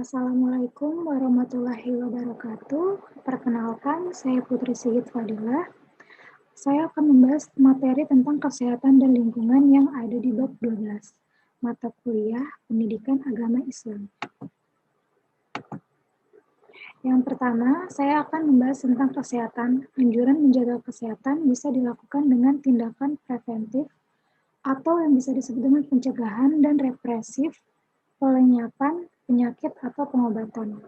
Assalamualaikum warahmatullahi wabarakatuh. Perkenalkan, saya Putri Sigit Fadilah. Saya akan membahas materi tentang kesehatan dan lingkungan yang ada di bab 12, mata kuliah Pendidikan Agama Islam. Yang pertama, saya akan membahas tentang kesehatan. Anjuran menjaga kesehatan bisa dilakukan dengan tindakan preventif atau yang bisa disebut dengan pencegahan dan represif, pelenyapan, penyakit, atau pengobatan.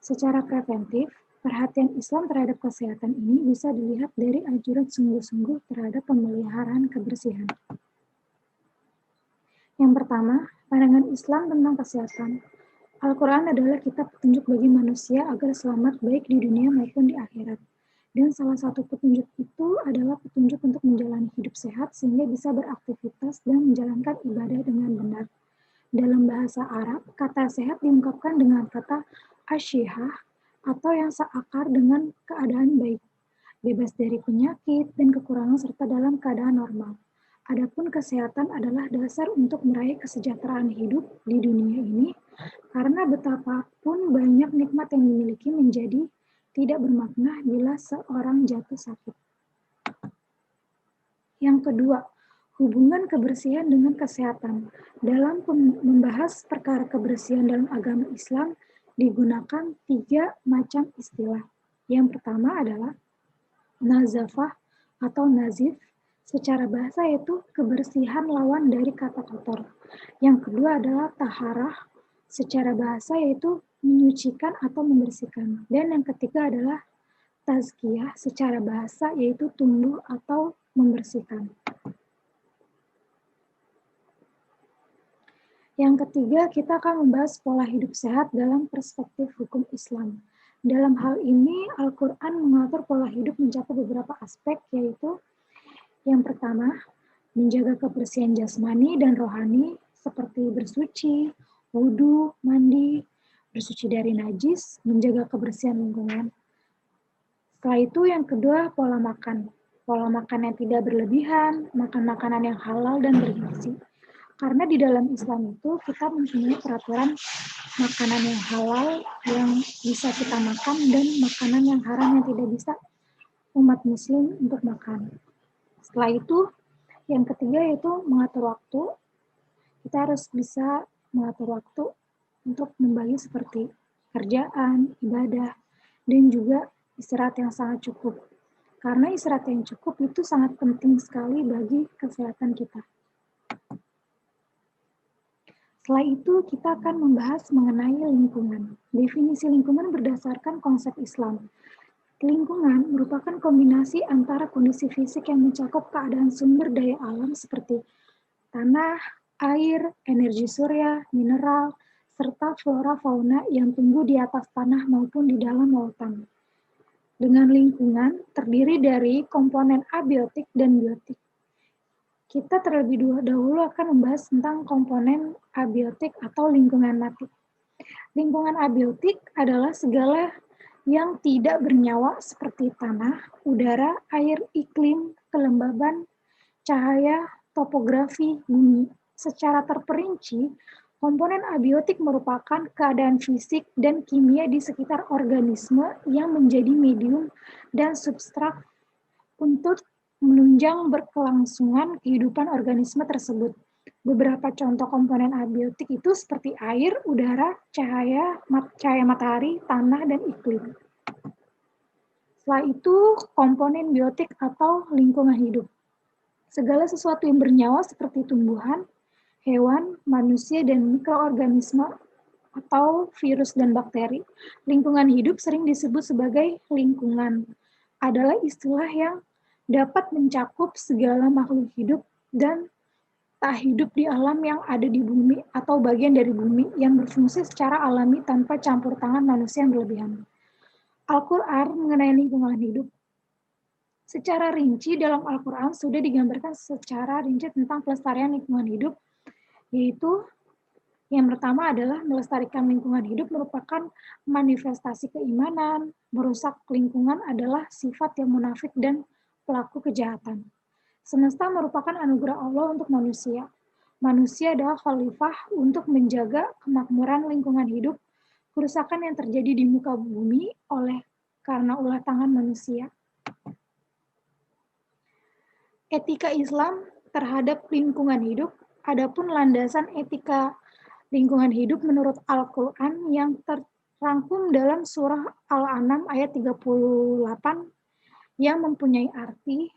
Secara preventif, perhatian Islam terhadap kesehatan ini bisa dilihat dari anjuran sungguh-sungguh terhadap pemeliharaan kebersihan. Yang pertama, pandangan Islam tentang kesehatan. Al-Quran adalah kitab petunjuk bagi manusia agar selamat baik di dunia maupun di akhirat. Dan salah satu petunjuk itu adalah petunjuk untuk menjalani hidup sehat sehingga bisa beraktivitas dan menjalankan ibadah dengan benar. Dalam bahasa Arab, kata sehat diungkapkan dengan kata asyihah atau yang seakar dengan keadaan baik, bebas dari penyakit dan kekurangan serta dalam keadaan normal. Adapun kesehatan adalah dasar untuk meraih kesejahteraan hidup di dunia ini, karena betapapun banyak nikmat yang dimiliki menjadi tidak bermakna bila seorang jatuh sakit. Yang kedua, hubungan kebersihan dengan kesehatan. Dalam membahas perkara kebersihan dalam agama Islam, digunakan 3 macam istilah. Yang pertama adalah nazafah atau nazif, secara bahasa yaitu kebersihan lawan dari kata kotor. Yang kedua adalah taharah, secara bahasa yaitu menyucikan atau membersihkan. Dan yang ketiga adalah tazkiyah, secara bahasa yaitu tumbuh atau membersihkan. Yang ketiga, kita akan membahas pola hidup sehat dalam perspektif hukum Islam. Dalam hal ini, Al-Quran mengatur pola hidup mencakup beberapa aspek, yaitu yang pertama, menjaga kebersihan jasmani dan rohani, seperti bersuci, wudhu, mandi, bersuci dari najis, menjaga kebersihan lingkungan. Setelah itu, yang kedua, pola makan. Pola makan yang tidak berlebihan, makan makanan yang halal dan bergizi. Karena di dalam Islam itu kita mempunyai peraturan makanan yang halal yang bisa kita makan dan makanan yang haram yang tidak bisa umat muslim untuk makan. Setelah itu, yang ketiga yaitu mengatur waktu. Kita harus bisa mengatur waktu untuk membagi seperti kerjaan, ibadah, dan juga istirahat yang sangat cukup. Karena istirahat yang cukup itu sangat penting sekali bagi kesehatan kita. Setelah itu, kita akan membahas mengenai lingkungan. Definisi lingkungan berdasarkan konsep Islam. Lingkungan merupakan kombinasi antara kondisi fisik yang mencakup keadaan sumber daya alam seperti tanah, air, energi surya, mineral, serta flora fauna yang tumbuh di atas tanah maupun di dalam lautan. Dengan lingkungan terdiri dari komponen abiotik dan biotik. Kita terlebih dahulu akan membahas tentang komponen abiotik atau lingkungan mati. Lingkungan abiotik adalah segala yang tidak bernyawa seperti tanah, udara, air, iklim, kelembaban, cahaya, topografi, bumi. Secara terperinci, komponen abiotik merupakan keadaan fisik dan kimia di sekitar organisme yang menjadi medium dan substrat untuk menunjang berkelangsungan kehidupan organisme tersebut. Beberapa contoh komponen abiotik itu seperti air, udara, cahaya matahari, tanah, dan iklim. Setelah itu, komponen biotik atau lingkungan hidup. Segala sesuatu yang bernyawa seperti tumbuhan, hewan, manusia, dan mikroorganisme atau virus dan bakteri. Lingkungan hidup sering disebut sebagai lingkungan. Adalah istilah yang dapat mencakup segala makhluk hidup dan tak hidup di alam yang ada di bumi atau bagian dari bumi yang berfungsi secara alami tanpa campur tangan manusia yang berlebihan. Al-Quran mengenai lingkungan hidup. Secara rinci dalam Al-Quran sudah digambarkan secara rinci tentang pelestarian lingkungan hidup, yaitu yang pertama adalah melestarikan lingkungan hidup merupakan manifestasi keimanan, merusak lingkungan adalah sifat yang munafik dan pelaku kejahatan. Semesta merupakan anugerah Allah untuk manusia. Manusia adalah khalifah untuk menjaga kemakmuran lingkungan hidup, kerusakan yang terjadi di muka bumi karena ulah tangan manusia. Etika Islam terhadap lingkungan hidup, adapun landasan etika lingkungan hidup menurut Al-Quran yang terangkum dalam surah Al-An'am ayat 38 yang mempunyai arti,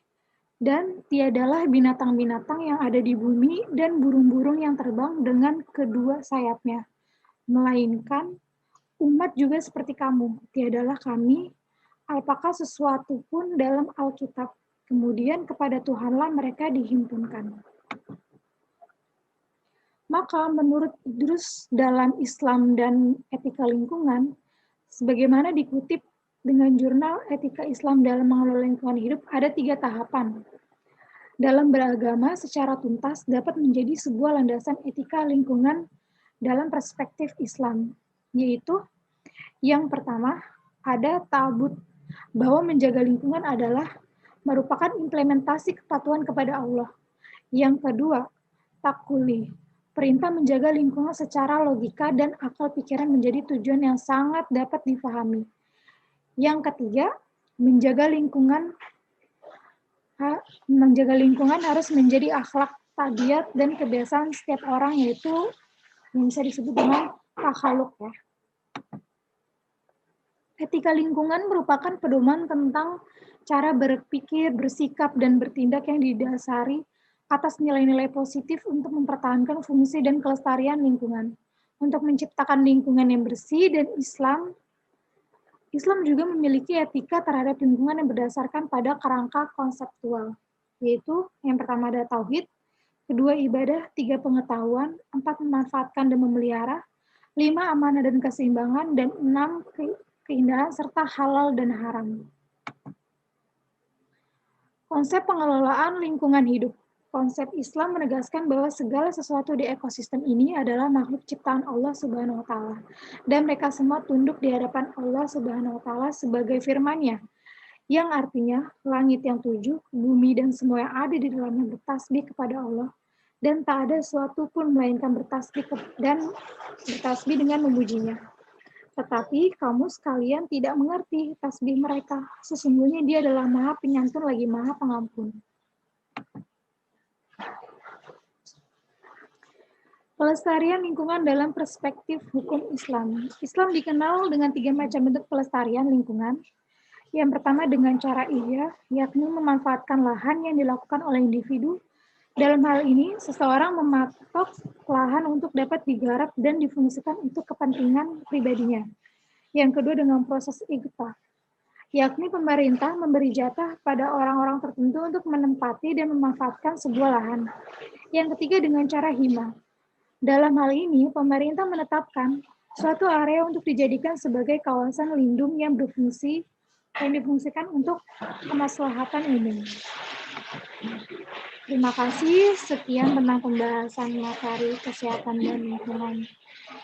dan tiadalah binatang-binatang yang ada di bumi dan burung-burung yang terbang dengan kedua sayapnya, melainkan umat juga seperti kamu. Tiadalah kami, apakah sesuatu pun dalam Alkitab. Kemudian kepada Tuhanlah mereka dihimpunkan. Maka menurut Idrus dalam Islam dan Etika Lingkungan, sebagaimana dikutip dengan jurnal Etika Islam dalam mengelola lingkungan hidup, ada 3 tahapan. Dalam beragama secara tuntas dapat menjadi sebuah landasan etika lingkungan dalam perspektif Islam, yaitu yang pertama, ada ta'abud, bahwa menjaga lingkungan adalah merupakan implementasi kepatuhan kepada Allah. Yang kedua, takuli, perintah menjaga lingkungan secara logika dan akal pikiran menjadi tujuan yang sangat dapat difahami. Yang ketiga, menjaga lingkungan harus menjadi akhlak, tabiat, dan kebiasaan setiap orang, yaitu yang bisa disebut dengan takhaluk ya. Etika lingkungan merupakan pedoman tentang cara berpikir, bersikap, dan bertindak yang didasari atas nilai-nilai positif untuk mempertahankan fungsi dan kelestarian lingkungan. Untuk menciptakan lingkungan yang bersih dan Islam juga memiliki etika terhadap lingkungan yang berdasarkan pada kerangka konseptual, yaitu yang pertama ada tauhid, kedua ibadah, 3 pengetahuan, 4 memanfaatkan dan memelihara, 5 amanah dan keseimbangan, dan 6 keindahan serta halal dan haram. Konsep pengelolaan lingkungan hidup. Konsep Islam menegaskan bahwa segala sesuatu di ekosistem ini adalah makhluk ciptaan Allah Subhanahu wa taala, dan mereka semua tunduk di hadapan Allah Subhanahu wa taala sebagai firman-Nya, yang artinya langit yang 7, bumi dan semua yang ada di dalamnya bertasbih kepada Allah, dan tak ada sesuatu pun melainkan bertasbih dengan memujinya. Tetapi kamu sekalian tidak mengerti tasbih mereka. Sesungguhnya Dia adalah Maha Penyantun lagi Maha Pengampun. Pelestarian lingkungan dalam perspektif hukum Islam. Islam dikenal dengan 3 macam bentuk pelestarian lingkungan. Yang pertama dengan cara ihya, yakni memanfaatkan lahan yang dilakukan oleh individu. Dalam hal ini, seseorang mematok lahan untuk dapat digarap dan difungsikan untuk kepentingan pribadinya. Yang kedua dengan proses iqta, yakni pemerintah memberi jatah pada orang-orang tertentu untuk menempati dan memanfaatkan sebuah lahan. Yang ketiga dengan cara hima. Dalam hal ini, pemerintah menetapkan suatu area untuk dijadikan sebagai kawasan lindung yang difungsikan untuk kemaslahatan umum. Terima kasih. Sekian tentang pembahasan materi kesehatan dan lingkungan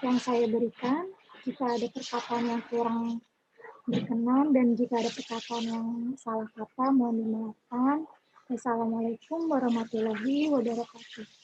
yang saya berikan. Jika ada perkataan yang kurang berkenan dan jika ada perkataan yang salah kata, mohon dimaafkan. Wassalamualaikum warahmatullahi wabarakatuh.